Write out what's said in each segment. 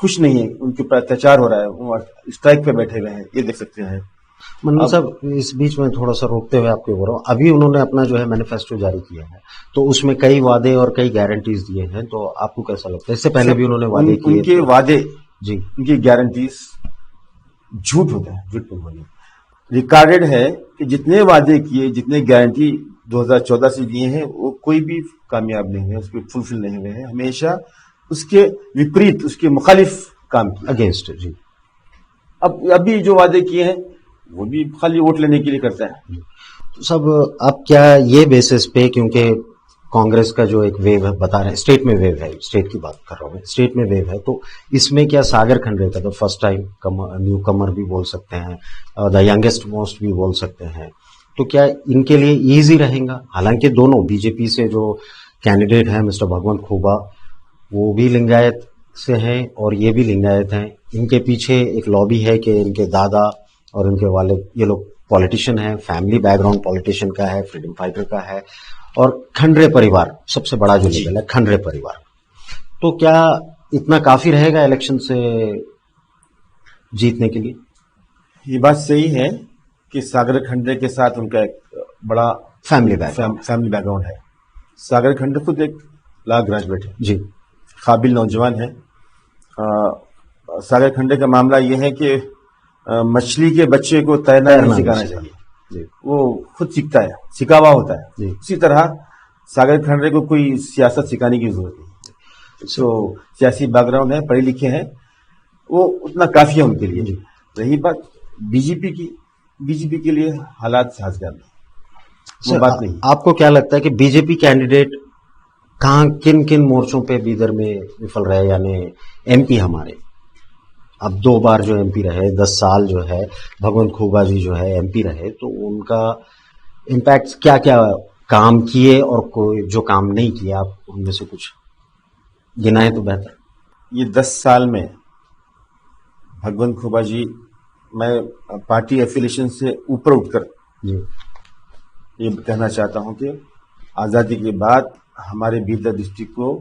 خوش نہیں ہے, ان کے اوپر اتیاچار ہو رہا ہے, وہ اسٹرائک پہ بیٹھے ہوئے ہیں, یہ دیکھ سکتے ہیں. منو صاحب اس بیچ میں تھوڑا سا روکتے ہوئے آپ کو بول رہا ہوں, ابھی انہوں نے اپنا جو ہے مینیفیسٹو جاری کیا ہے, تو اس میں کئی وعدے اور کئی گارنٹیز دیے ہیں, تو آپ کو کیسا لگتا ہے؟ اس سے پہلے بھی انہوں نے وعدے کیے, ان کے وعدے, جی, ان کی گارنٹیز جھوٹ ہوتا ہے, جھوٹ نہیں بولے. ریکارڈڈ ہے کہ جتنے وعدے کیے, جتنے گارنٹی 2014 سے دیے ہیں, وہ کوئی بھی کامیاب نہیں ہوئے, اس پہ فلفل نہیں ہوئے ہیں. ہمیشہ اس کے وپریت, اس کے مخالف کام کیا, اگینسٹ. جی, ابھی جو وعدے کیے ہیں وہ بھی خالی ووٹ لینے کے لیے کرتا ہے. سب اب کیا یہ بیسس پہ, کیونکہ کانگریس کا جو ایک ویو ہے, بتا رہے ہیں اسٹیٹ میں ویو ہے, اسٹیٹ کی بات کر رہا ہوں میں, اسٹیٹ میں ویو ہے, تو اس میں کیا ساگر کھنڈے کا تو فرسٹ ٹائم نیو کمر بھی بول سکتے ہیں, دا ینگیسٹ موسٹ بھی بول سکتے ہیں, تو کیا ان کے لیے ایزی رہے گا؟ حالانکہ دونوں بی جے پی سے جو کینڈیڈیٹ ہیں مسٹر بھگونت کھوبا, وہ بھی لنگایت سے ہیں اور یہ بھی لنگایت ہیں. ان کے پیچھے ایک لابی ہے کہ ان کے دادا اور ان کے والد, یہ لوگ پولیٹیشین ہیں, فیملی بیک گراؤنڈ پولیٹیشین کا ہے, فریڈم فائٹر کا ہے, اور کھنڈرے پریوار سب سے بڑا جو لیبل ہے, کھنڈرے پریوار. تو کیا اتنا کافی رہے گا الیکشن سے جیتنے کے لیے؟ یہ بات صحیح ہے کہ ساگر کھنڈے کے ساتھ ان کا ایک بڑا فیملی بیک گراؤنڈ ہے. ساگر کھنڈے خود ایک لا گریجویٹ ہے, جی, قابل نوجوان ہے. ساگر کھنڈے کا معاملہ یہ ہے کہ مچھلی کے بچے کو تیرنا نہیں سکھانا چاہیے, جی, وہ خود سیکھتا ہے, سکھا ہوا ہوتا ہے. جی, اسی طرح ساگر کھنڈے کو کوئی سیاست سکھانے کی ضرورت نہیں. سو سیاسی بیک گراؤنڈ ہے, پڑھے لکھے ہیں, وہ اتنا کافی ہے ان کے لیے. رہی بات بی جے پی کی, بی جے پی کے لیے حالات سازگار نہیں, وہ بات نہیں. آپ کو کیا لگتا ہے کہ بی جے پی کینڈیڈیٹ کہاں کن کن مورچوں پہ بیدر میں وفل رہے؟ یعنی ایم پی ہمارے اب 2 بار جو ایم پی رہے, 10 سال جو ہے بھگونت کھوبا جی جو ہے ایم پی رہے, تو ان کا امپیکٹ کیا کیا کام کیے اور کوئی جو کام نہیں کیا, آپ ان میں سے کچھ گنائیں تو بہتر. یہ 10 سال میں بھگونت کھوبا جی, میں پارٹی ایفیلیشن سے اوپر اٹھ کر جی, یہ کہنا چاہتا ہوں کہ آزادی کے بعد ہمارے بیدر ڈسٹرکٹ کو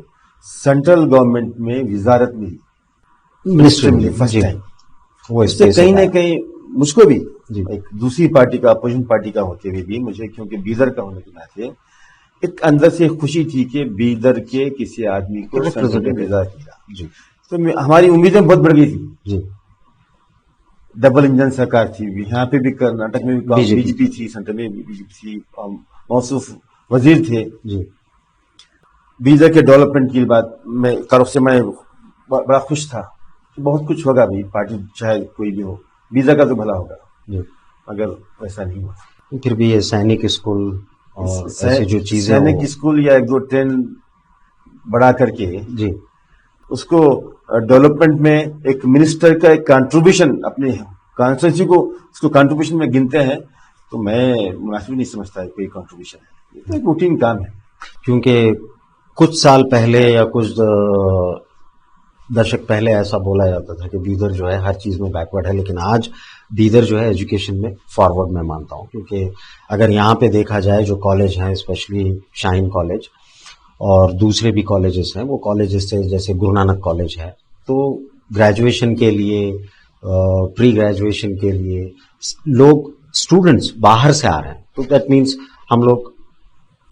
سینٹرل گورنمنٹ میں وزارت ملی, منسٹر ملی فرسٹ ٹائم. وہ اس سے کہیں نہ کہیں مجھ کو بھی جی, ایک دوسری پارٹی کا, اپوزیشن پارٹی کا ہوتے ہوئے بھی مجھے, کیونکہ بیدر کا ہونے کے ناطے ایک اندر سے خوشی تھی کہ بیدر کے کسی آدمی کو سینٹر میں وزارت ملا. جی, تو ہماری امیدیں بہت بڑھ گئی تھی. جی, ڈبل انجن سرکار تھی, یہاں پہ بھی کرناٹک میں بھی بی جے پی تھی, سینٹر میں بھی بی جے پی تھی, موصوف وزیر تھے. جی, بیدر کے ڈیولپمنٹ کی بات میں طرف سے میں بڑا خوش تھا کہ بہت کچھ ہوگا بھی, پارٹی چاہے کوئی بھی ہو, بیدر کا تو بھلا ہوگا. جی, مگر ویسا نہیں ہوا. پھر بھی یہ سینک اسکول اور ایسی جو چیزیں, سینک اسکول یا 1-2 ٹرین بڑھا کر کے جی, اس کو ڈیولپمنٹ میں ایک منسٹر کا ایک کنٹریبیوشن, اپنے کانسٹیچوئنسی کو اس کو کنٹریبیوشن میں گنتے ہیں, تو میں مناسب نہیں سمجھتا ہے کوئی کنٹریبیوشن ہے, یہ ایک روٹین کام ہے. کیونکہ کچھ سال پہلے یا کچھ دشک پہلے ایسا بولا جاتا تھا کہ بیدر جو ہے ہر چیز میں بیکورڈ ہے, لیکن آج بیدر جو ہے ایجوکیشن میں فارورڈ میں مانتا ہوں. کیونکہ اگر یہاں پہ دیکھا جائے جو کالج ہیں, اسپیشلی شاہین کالج اور دوسرے بھی کالجز ہیں, وہ کالجز سے جیسے گرو نانک کالج ہے, تو گریجویشن کے لیے, پری گریجویشن کے لیے لوگ اسٹوڈنٹس باہر سے آ رہے ہیں, تو دیٹ مینس ہم لوگ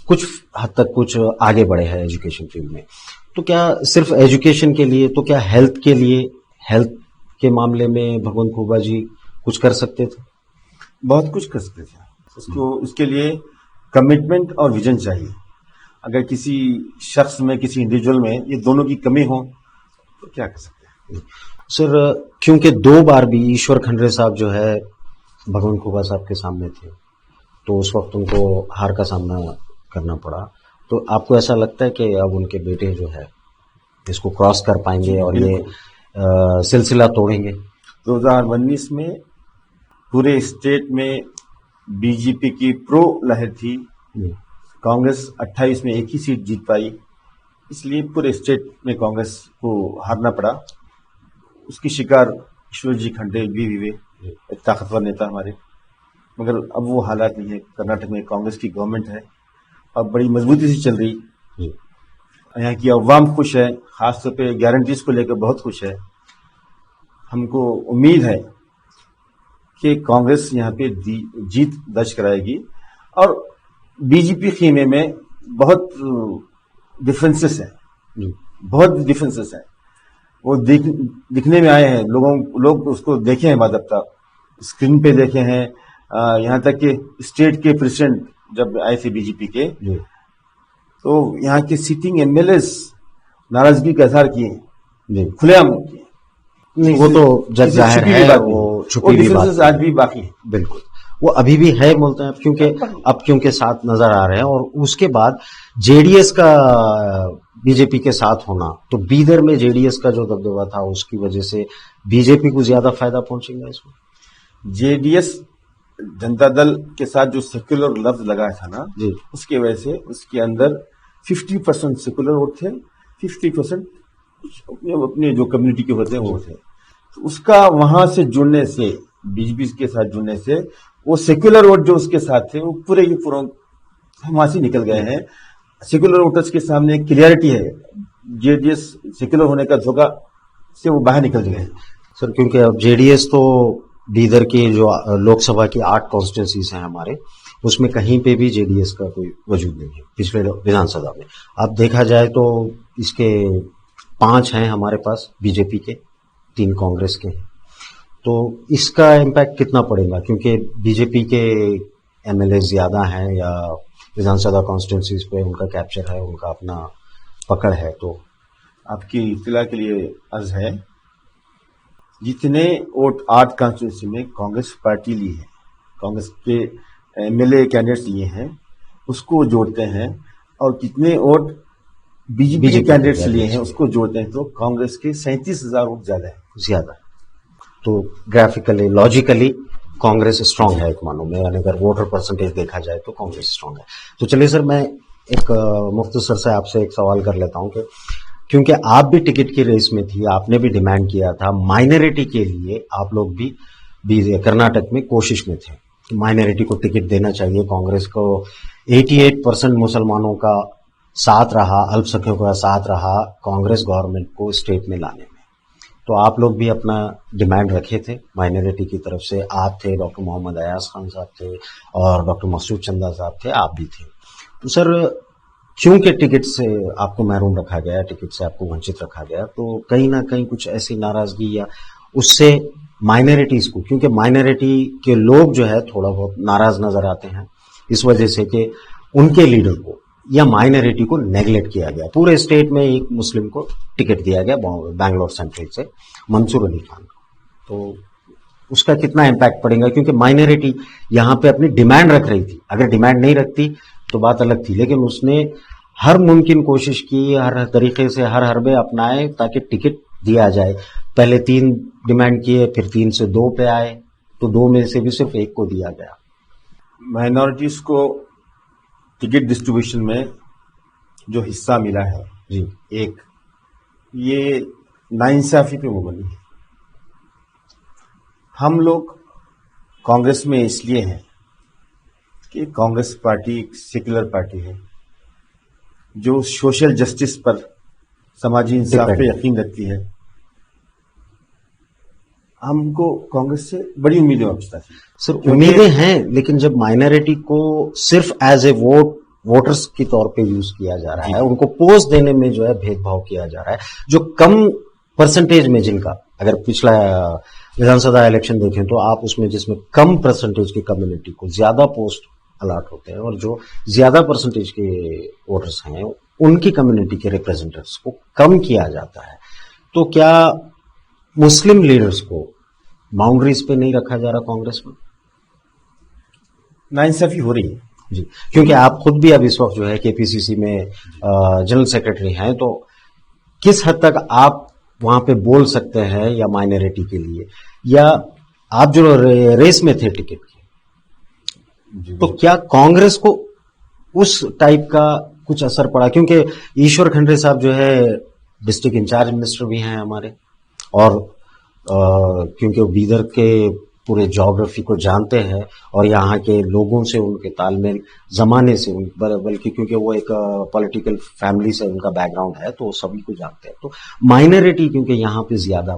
کچھ حد تک کچھ آگے بڑھے ہیں ایجوکیشن فیلڈ میں. تو کیا صرف ایجوکیشن کے لیے, تو کیا ہیلتھ کے لیے, ہیلتھ کے معاملے میں بھگونت کھوبا جی کچھ کر سکتے تھے؟ بہت کچھ کر سکتے تھے. اس کے لیے کمٹمنٹ اور ویژن چاہیے. اگر کسی شخص میں, کسی انڈیویجول میں یہ دونوں کی کمی ہو تو کیا کر سکتے ہیں؟ سر کیونکہ 2 بار بھی ایشور کھنڈرے صاحب جو ہے بھگونت کھوبا صاحب کے سامنے تھے, تو اس وقت ان کو ہار کا سامنا کرنا پڑا, تو آپ کو ایسا لگتا ہے کہ اب ان کے بیٹے جو ہے اس کو کراس کر پائیں گے اور یہ سلسلہ توڑیں گے؟ 2019 میں پورے اسٹیٹ میں بی جے پی کی پرو لہر تھی, کانگریس 28 میں ایک ہی سیٹ جیت پائی, اس لیے پورے اسٹیٹ میں کانگریس کو ہارنا پڑا. اس کی شکار ایشور جی کھنڈے بھی ہوئے, ایک طاقتور نیتا ہمارے. مگر اب وہ حالات نہیں ہے. کرناٹک میں کانگریس کی گورنمنٹ ہے, اب بڑی مضبوطی سے چل رہی. یہاں کی عوام خوش ہے, خاص طور پہ گارنٹیز کو لے کر بہت خوش ہے. ہم کو امید ہے کہ کانگریس یہاں پہ جیت درج کرائے گی. اور بی جے پی خیمے میں بہت ڈفرینسز ہیں, بہت ڈفرینسز ہیں. وہ دکھنے میں آئے ہیں, لوگ اس کو دیکھے ہیں, باضابطہ اسکرین پہ دیکھے ہیں. یہاں تک کہ اسٹیٹ کے پریزیڈنٹ جب آئے تھے بی جے پی کے, تو یہاں کے سیٹنگ ایم ایل ایز ناراضگی کا اظہار کیے, کھلے عام کیے. وہ تو جج ظاہر ہے, وہ چھپی ہوئی بات آج بھی باقی ہے. بالکل, وہ ابھی بھی ہے بولتے ہیں, کیونکہ ساتھ نظر آ رہے ہیں. اور اس کے بعد جے ڈی ایس کا بی جے پی کے ساتھ ہونا, تو بیدر میں جے ڈی ایس کا جو دبدبہ تھا اس کی وجہ سے بی جے پی کو زیادہ فائدہ پہنچے گا اس میں. جے ڈی ایس جنتا دل کے ساتھ جو سیکولر لفظ لگا تھا نا, اس کی وجہ سے اس کے اندر 50% سیکولر ووٹ تھے, 50% اپنے جو کمیونٹی کے ہوتے ہیں وہ تھے. تو اس کا وہاں سے جڑنے سے, بی جے پی کے ساتھ جڑنے سے, وہ سیکولر ووٹ جو اس کے ساتھ تھے وہ پورے کے پورے وہاں سے نکل گئے ہیں. سیکولر ووٹرز کے سامنے کلیئرٹی ہے, جے ڈی ایس سیکولر ہونے کا دھوکہ سے وہ باہر نکل گئے ہیں. سر, کیونکہ اب جے ڈی ایس تو بیدر کی جو لوک سبھا کی 8 کانسٹیٹوئنسیز ہیں ہمارے, اس میں کہیں پہ بھی جے ڈی ایس کا کوئی وجود نہیں ہے. پچھلے ویدھان سبھا میں اب دیکھا جائے تو اس کے 5 ہیں ہمارے پاس بی جے پی کے, 3 کانگریس کے. تو اس کا امپیکٹ کتنا پڑے گا, کیونکہ بی جے پی کے ایم ایل اے زیادہ ہیں, یا ویدھان سبھا کانسٹیٹوئنسیز پہ ان کا کیپچر ہے, ان کا اپنا پکڑ ہے. تو آپ کی اطلاع کے لیے عرض ہے, جتنے ووٹ 8 کانسٹیٹوئنسی میں کانگریس پارٹی لی ہے, کانگریس کے ایم ایل اے کینڈیڈیٹس لیے ہیں, اس کو جوڑتے ہیں, اور کتنے ووٹ بی جے پی کے کینڈیڈیٹس لیے ہیں اس کو جوڑتے ہیں, تو کانگریس کے 37,000 ووٹ زیادہ ہے. تو گرافیکلی, لاجیکلی کانگریس اسٹرانگ ہے ایک مانو میں, یعنی اگر ووٹر پرسنٹیج دیکھا جائے تو کانگریس اسٹرانگ ہے. تو چلیے سر, میں ایک مختصر سے آپ سے ایک سوال کر لیتا ہوں کہ کیونکہ آپ بھی ٹکٹ کی ریس میں تھی, آپ نے بھی ڈیمانڈ کیا تھا مائنورٹی کے لیے, آپ لوگ بھی کرناٹک میں کوشش میں تھے کہ مائنورٹی کو ٹکٹ دینا چاہیے. کانگریس کو 88% مسلمانوں کا ساتھ رہا, الپ سنکھیوں کا ساتھ رہا کانگریس گورنمنٹ کو اسٹیٹ میں لانے میں. تو آپ لوگ بھی اپنا ڈیمانڈ رکھے تھے مائنورٹی کی طرف سے, آپ تھے, ڈاکٹر محمد ایاز خان صاحب تھے, اور ڈاکٹر مسعود چندہ صاحب تھے, آپ بھی تھے. تو سر, چونکہ ٹکٹ سے آپ کو محروم رکھا گیا, ٹکٹ سے آپ کو ونچت رکھا گیا, تو کہیں نہ کہیں کچھ ایسی ناراضگی یا اس سے مائنورٹیز کو, کیونکہ مائنورٹی کے لوگ جو ہے تھوڑا بہت ناراض نظر آتے ہیں اس وجہ سے کہ ان کے لیڈر کو یا مائنورٹی کو نیگلیکٹ کیا گیا. پورے اسٹیٹ میں ایک مسلم کو ٹکٹ دیا گیا بنگلور سینٹرل سے, منصور علی خان. تو اس کا کتنا امپیکٹ پڑے گا, کیونکہ مائنورٹی یہاں پہ اپنی ڈیمانڈ رکھ رہی تھی. اگر ڈیمانڈ نہیں رکھتی تو بات الگ تھی, لیکن اس نے ہر ممکن کوشش کی, ہر طریقے سے ہر حربے اپنائے تاکہ ٹکٹ دیا جائے. پہلے 3 ڈیمانڈ کیے, پھر 3 سے 2 پہ آئے, تو 2 میں سے بھی صرف 1 کو دیا گیا. مائنورٹیز کو ٹکٹ ڈسٹریبیوشن میں جو حصہ ملا ہے, جی, ایک یہ ناانصافی پہ مبنی ہے. ہم لوگ کانگریس میں اس لیے ہیں کہ کانگریس پارٹی ایک سیکولر پارٹی ہے جو سوشل جسٹس پر, سماجی انصاف پہ یقین رکھتی ہے. ہم کو کانگریس سے بڑی امیدیں وابستہ تھی. سر, امیدیں ہیں, لیکن جب مائنورٹی کو صرف ایز اے ووٹرز کے طور پہ یوز کیا جا رہا ہے, ان کو پوسٹ دینے میں جو ہے بھید بھاؤ کیا جا رہا ہے, جو کم پرسنٹیج میں, جن کا اگر پچھلا ویدھان سبھا الیکشن دیکھیں تو آپ اس میں جس میں کم پرسنٹیج کی کمیونٹی کو زیادہ پوسٹ الاٹ ہوتے ہیں, اور جو زیادہ پرسنٹیج کے ووٹرز ہیں ان کی کمیونٹی کے ریپرزینٹیٹیوز کو کم کیا جاتا ہے. تو کیا مسلم لیڈرز کو باؤنڈریز پہ نہیں رکھا جا رہا کانگریس میں؟ ناانصافی ہو رہی ہے. جی, کیونکہ آپ خود بھی اب اس وقت جو ہے کے پی سی سی میں جنرل سیکرٹری ہیں, تو کس حد تک آپ وہاں پہ بول سکتے ہیں یا مائنورٹی کے لیے, یا آپ جو ریس میں تھے ٹکٹ کے, تو کیا کانگریس کو اس ٹائپ کا کچھ اثر پڑا؟ کیونکہ ایشور کھنڈرے صاحب جو ہے ڈسٹرکٹ انچارج منسٹر بھی ہیں ہمارے, اور کیونکہ وہ بیدر کے پورے جغرافی کو جانتے ہیں, اور یہاں کے لوگوں سے ان کے تال میل زمانے سے, بلکہ کیونکہ وہ ایک پولیٹیکل فیملی سے ان کا بیک گراؤنڈ ہے, تو وہ سبھی کو جانتے ہیں. تو مائنورٹی کیونکہ یہاں پہ زیادہ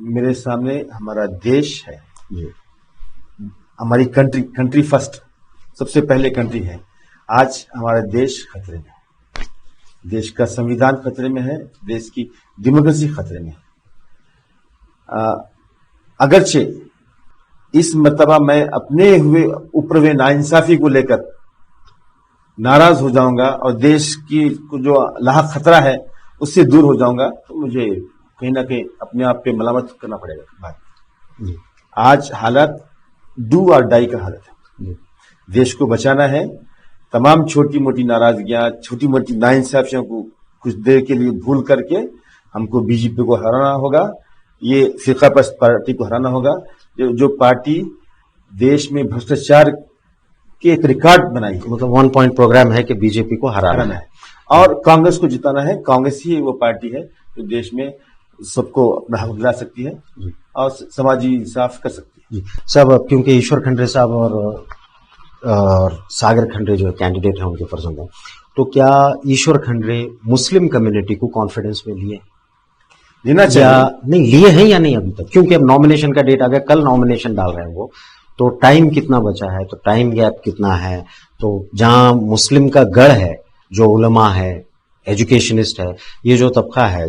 میرے سامنے ہمارا دیش ہے, جی ہماری کنٹری فرسٹ, سب سے پہلے کنٹری ہے. آج ہمارا دیش خطرے میں ہے, دیش کا سنویدھان خطرے میں ہے, دیش کی ڈیموکریسی خطرے میں ہے. اگرچہ اس مرتبہ میں اپنے اوپر ہوئے ناانصافی کو لے کر ناراض ہو جاؤں گا اور دیش کی جو لاحق خطرہ ہے اس سے دور ہو جاؤں گا, تو مجھے کہیں نہ کہیں اپنے آپ پہ ملامت کرنا پڑے گا. جی آج حالت ڈو اور ڈائی کا حالت ہے. جی دیش کو بچانا ہے. تمام چھوٹی موٹی ناراضگیاں, چھوٹی موٹی ناانصافیوں کو کچھ دیر کے لیے بھول کر کے ہم کو بی جے پی کو ہرانا ہوگا, یہ فرقہ پرست پارٹی کو ہرانا ہوگا, جو پارٹی دیش میں بھرشٹاچار کے ایک ریکارڈ بنائی ہے. مطلب 1 پوائنٹ پروگرام ہے کہ بی جے پی کو ہرانا ہے اور کانگریس کو جتانا ہے. کانگریس ہی وہ پارٹی ہے جو دیش میں سب کو اپنا حق دلا سکتی ہے اور سماجی انصاف کر سکتی ہے. جی صاحب, اب کیونکہ ایشور کھنڈے صاحب اور ساگر کھنڈے جو کینڈیڈیٹ ہیں ان کے فرزند ہیں, تو کیا ایشور کھنڈے مسلم کمیونٹی کو کانفیڈنس میں لیے لینا یا چاہیے. نہیں لیے ہیں یا نہیں ابھی تک, کیونکہ اب نامینیشن کا ڈیٹ آ گیا, کل نامینیشن ڈال رہے ہیں وہ, تو ٹائم کتنا بچا ہے, تو ٹائم گیپ کتنا ہے, تو جہاں مسلم کا گڑھ ہے, جو علماء ہے, ایجوکیشنسٹ ہے, یہ جو طبقہ ہے,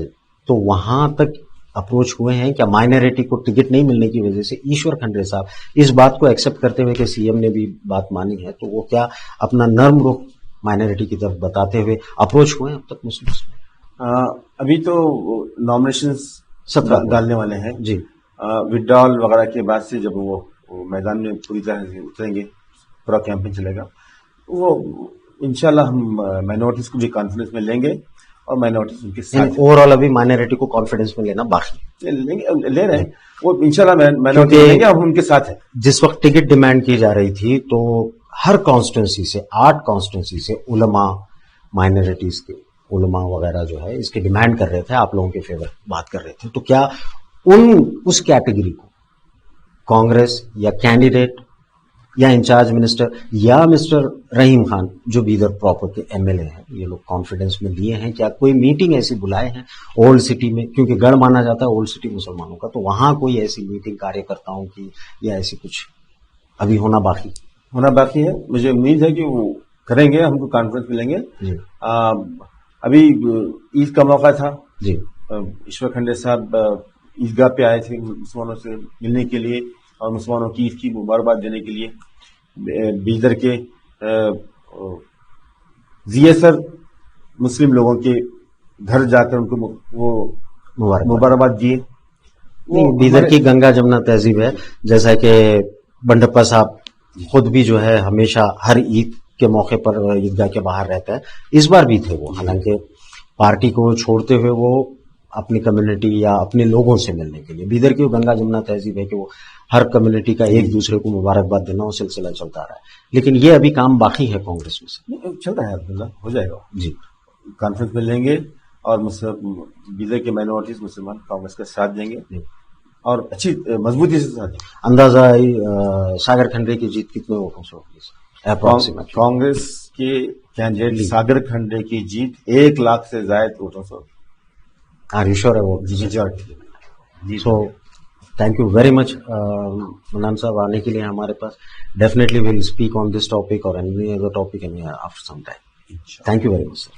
تو وہاں تک اپروچ ہوئے ہیں کیا مائنارٹی کو ٹکٹ نہیں ملنے کی وجہ سے؟ ایشور کھنڈے صاحب اس بات کو ایکسپٹ کرتے ہوئے کہ سی ایم نے بھی بات مانی ہے, تو وہ کیا اپنا نرم رخ مائنارٹی کی طرف بتاتے ہوئے اپروچ ہوئے ہیں اب تک مسلم سے؟ ابھی تو نامینیشن سب ڈالنے والے ہیں. جی وڈرال وغیرہ کے بعد سے جب وہ میدان میں پوری طرح سے اتریں گے, پورا کیمپین چلے گا, وہ انشاءاللہ ہم مائنورٹیز کو بھی کانفیڈنس میں لیں گے اور مائنورٹیز ان کے ساتھ اوور آل ابھی مائنارٹی کو کانفیڈنس میں لینا باقی لے رہے ہیں. وہ انشاءاللہ مائنورٹیز لیں گے, ہم ان کے ساتھ ہیں. جس وقت ٹکٹ ڈیمانڈ کی جا رہی تھی تو ہر کانسٹیٹوینسی سے 8 کانسٹیٹوینسی سے علماء, مائنارٹیز کے علماء وغیرہ جو ہے اس کی ڈیمانڈ کر رہے تھے, آپ لوگوں کے فیور بات کر رہے تھے, تو کیا اس کیٹیگری کو کانگریس یا کینڈیڈیٹ یا انچارج منسٹر یا مسٹر رحیم خان جو بیدر پراپر کے ایم ایل اے ہیں, یہ لوگ کانفیڈنس میں لیے ہیں؟ کیا کوئی میٹنگ ایسی بلائے ہیں اولڈ سٹی میں, کیونکہ گڑھ مانا جاتا ہے اولڈ سٹی مسلمانوں کا, تو وہاں کوئی ایسی میٹنگ کاریہ کرتاؤں کی یا ایسی کچھ ابھی ہونا باقی ہے؟ مجھے امید ہے کہ وہ کریں گے, ہم کو کانفیڈنس ملیں گے. جی ابھی عید کا موقع تھا, جی ایشور کھنڈے صاحب عیدگاہ پہ آئے تھے مسلمانوں سے ملنے کے لیے اور مسلمانوں کی عید کی مبارکباد دینے کے لیے. بیدر کے ضیاء سر مسلم لوگوں کے گھر جا کر ان کو وہ مبارکباد دیے. بیدر کی گنگا جمنا تہذیب ہے, جیسا کہ بنڈپا صاحب خود بھی جو ہے ہمیشہ ہر عید کے موقع پر عیدگاہ کے باہر رہتا ہے, اس بار بھی تھے وہ, حالانکہ پارٹی کو چھوڑتے ہوئے وہ اپنی کمیونٹی یا اپنے لوگوں سے ملنے کے لیے. بیدر کی گنگا جمنا تہذیب ہے کہ وہ ہر کمیونٹی کا ایک دوسرے کو مبارکباد دینا, وہ سلسلہ چلتا رہا ہے, لیکن یہ ابھی کام باقی ہے کانگریس میں سے. چل رہا ہے, عبداللہ ہو جائے گا. جی کانفرنس میں لیں گے اور بیدر کے مائنورٹیز مسلمان کانگریس کا ساتھ دیں گے اور اچھی مضبوطی سے ساتھ. اندازہ ساگر کھنڈے کی جیت کتنے ووٹوں سے ہوگی؟ کانگریس کے کینڈیڈیٹ ساگر کھنڈے کی جیت 1 لاکھ سے زائد ووٹوں سے ہوگی. ایشور ہے وہ جی. So thank you very much Mannan صاحب آنے کے لیے ہمارے پاس. Definitely we'll speak on this topic اور any other topic after some time. Thank you very much sir.